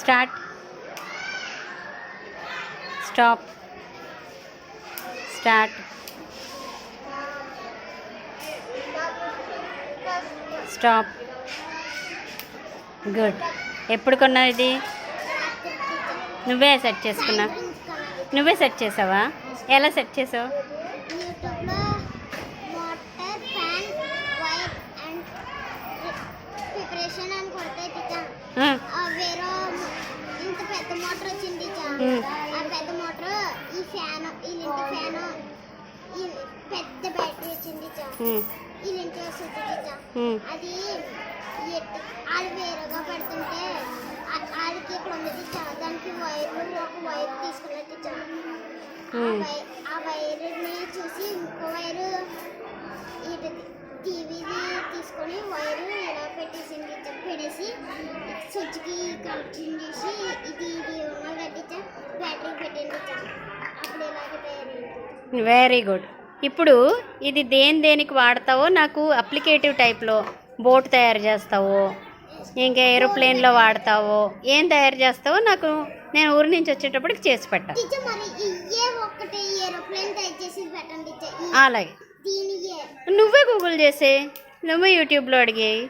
Start. Stop. Start. Stop. Good. ఎప్పుడు కొన్నావు ఇది? నువ్వే సెట్ చేసుకున్నావు? నువ్వే సెట్ చేసావా? ఎలా సెట్ చేసావు? యూట్యూబ్లో motor fan wire and preparation అని కొడితే వేరే ఇంత పెద్ద మోటార్ వచ్చింది. ఆ పెద్ద మోటార్ ఈ ఫ్యాన్ వీళ్ళింటి ఫ్యాను పెద్ద బ్యాటరీ వచ్చింది. వీళ్ళింటి వస్తుంది. అది వాళ్ళు వేరేగా పెడుతుంటే వాళ్ళకి ఇక్కడ ఉంది. దానికి ఒక వైర్ తీసుకున్నట్టు ఆ వైర్ని చూసి ఇంకో వైరు టీవీది తీసుకొని వైరు ఇలా పెడేసి స్విచ్కి కనెక్షన్ చేసి ఇది ఉన్న కట్టించా బ్యాటరీ పెట్టండి. అప్పుడు ఇలాగే తయారైంది. Very good. ఇప్పుడు ఇది దేనికి వాడతావో నాకు అప్లికేటివ్ టైప్లో బోట్ తయారు చేస్తావో ఇంకా ఏరోప్లేన్లో వాడతావో ఏం తయారు చేస్తావో నాకు నేను ఊరి నుంచి వచ్చేటప్పటికి చేసి పెట్టా. అలాగే నువ్వే గూగుల్ చేసే, నువ్వే యూట్యూబ్లో అడిగేయి.